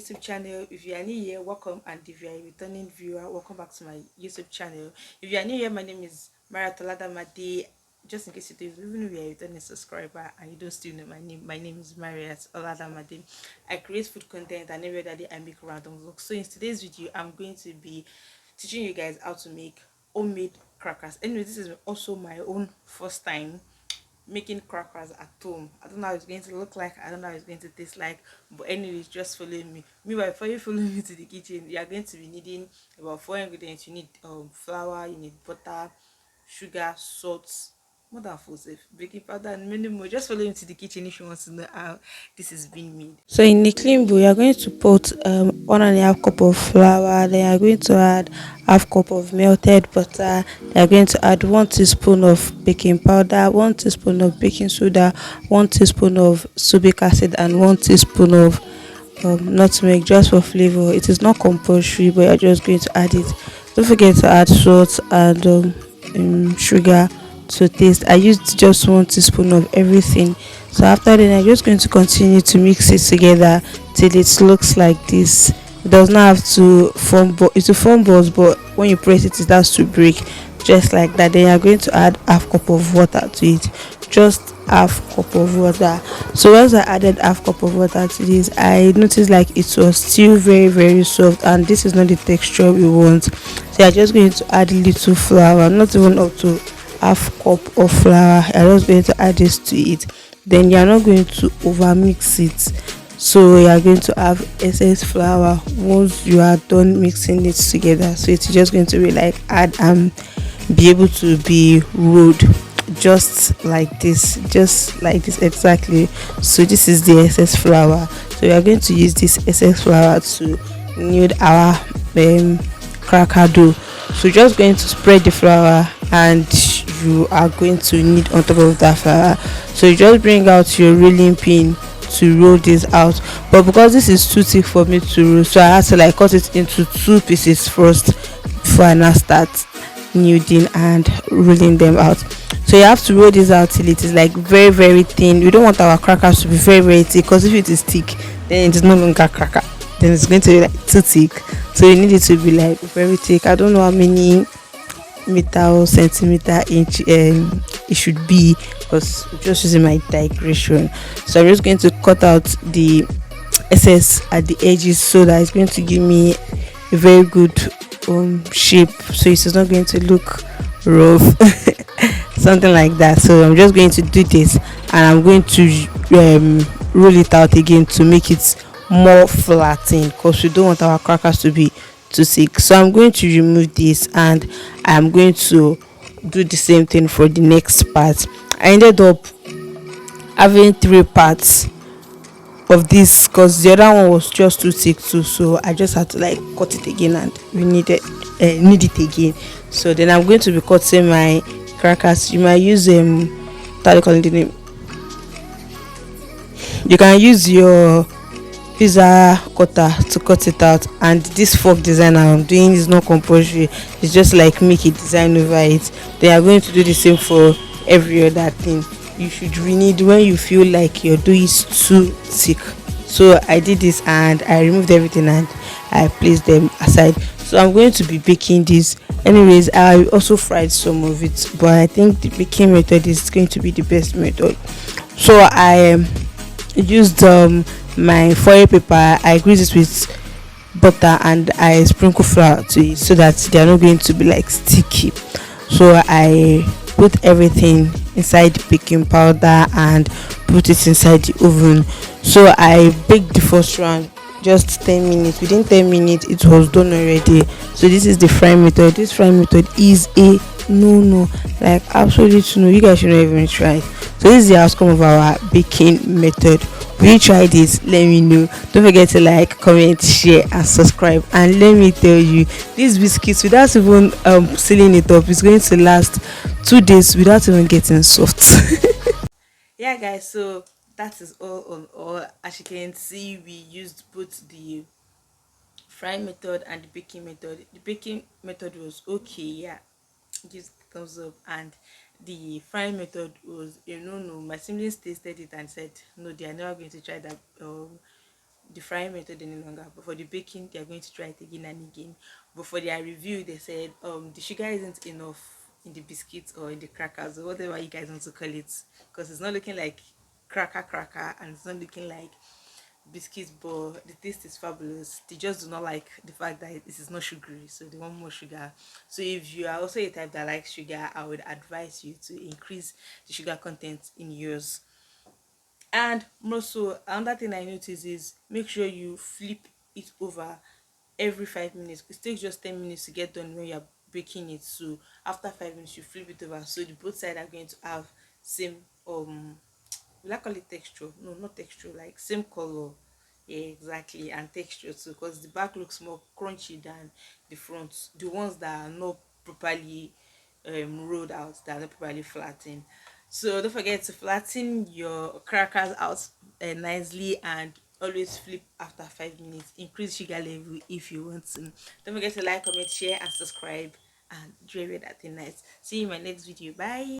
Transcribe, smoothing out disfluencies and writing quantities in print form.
YouTube channel. If you are new here, welcome, and if you are a returning viewer, welcome back to my YouTube channel. If you are new here, my name is Maratolada Made. Just in case you don't even know you are a returning subscriber and you don't still know my name is Mariat Oladamade. I create food content and every other day I make random vlogs. So in today's video, I'm going to be teaching you guys how to make homemade crackers. Anyway, this is also my own first time making crackers at home. I don't know how it's going to look like. I don't know how it's going to taste like. But anyways, just follow me. Meanwhile, before you follow me to the kitchen, you are going to be needing about four ingredients. You need flour, you need butter, sugar, salt, more than full safe, baking powder, and many more. Just follow me to the kitchen if you want to know how this is being made. So in the clean bowl, you are going to put 1.5 cup of flour. Then you are going to add half cup of melted butter. You are going to add 1 teaspoon of baking powder, 1 teaspoon of baking soda, 1 teaspoon of sorbic acid, and 1 teaspoon of nutmeg, just for flavor. It is not compulsory, but you're just going to add it. Don't forget to add salt and sugar to taste. I used just 1 teaspoon of everything. So after that, I'm just going to continue to mix it together till it looks like this. It does not have to form, but it's a form balls, but when you press it, it has to break, just like that. Then you're going to add half cup of water to it, just half cup of water. So once I added half cup of water to this, I noticed like it was still very soft, and this is not the texture we want. So you're just going to add little flour, not even up to half cup of flour. You're just going to add this to it. Then you're not going to over mix it, so you are going to have excess flour once you are done mixing it together. So it's just going to be like add and be able to be rolled, just like this exactly. So this is the excess flour. So we are going to use this excess flour to knead our cracker dough. So just going to spread the flour, and you are going to knead on top of that flour. So you just bring out your rolling pin to roll this out, but because this is too thick for me to roll, so I had to like cut it into two pieces first before I now start kneading and rolling them out. So you have to roll this out till it is like very thin. We don't want our crackers to be very thick, because if it is thick, then it is no longer cracker, then it's going to be like too thick. So you need it to be like very thick. I don't know how many meter or centimeter inch it should be, because I'm just using my digression. So I'm just going to cut out the excess at the edges, so that it's going to give me a very good shape, so it is not going to look rough something like that. So I'm just going to do this, and I'm going to roll it out again to make it more flattened, because we don't want our crackers to be too thick. So I'm going to remove this, and I'm going to do the same thing for the next part. I ended up having 3 parts of this, because the other one was just too thick too, so I just had to like cut it again, and we needed need it again. So then I'm going to be cutting my crackers. You might use what do you call it, the name, you can use your pizza cutter to cut it out, and this fork design I'm doing is not compulsory. It's just like make a design over it. They are going to do the same for every other thing. You should need when you feel like your dough is too thick. So I did this, and I removed everything, and I placed them aside. So I'm going to be baking this. Anyways, I also fried some of it, but I think the baking method is going to be the best method. So I used my foil paper. I grease it with butter, and I sprinkle flour to it, so that they are not going to be like sticky. So I put everything inside the baking powder and put it inside the oven. So I baked the first round just 10 minutes. Within 10 minutes it was done already. So this is the frying method. This frying method is a no, like absolute no. You guys should not even try it. So this is the outcome of our baking method. Will you try this? Let me know. Don't forget to like, comment, share, and subscribe. And let me tell you, these biscuits, without even sealing it up, is going to last 2 days without even getting soft. Yeah, guys. So that is all on all. As you can see, we used both the frying method and the baking method. The baking method was okay, yeah, gives thumbs up, and the frying method was no. My siblings tasted it and said no, they are never going to try that the frying method any longer, but for the baking they are going to try it again and again. But for their review they said the sugar isn't enough in the biscuits or in the crackers or whatever you guys want to call it, because it's not looking like cracker and it's not looking like biscuits, but the taste is fabulous. They just do not like the fact that it is not sugary, so they want more sugar. So if you are also a type that likes sugar, I would advise you to increase the sugar content in yours. And also another thing I notice is make sure you flip it over every 5 minutes. It takes just 10 minutes to get done when you're baking it. So after 5 minutes you flip it over, so the both sides are going to have same will I call it texture? No, not texture, like same color. Yeah, exactly, and texture too, because the back looks more crunchy than the front. The ones that are not properly rolled out, that are not properly flattened. So don't forget to flatten your crackers out nicely, and always flip after 5 minutes. Increase sugar level if you want to. Don't forget to like, comment, share, and subscribe. And enjoy that thing nice. See you in my next video. Bye.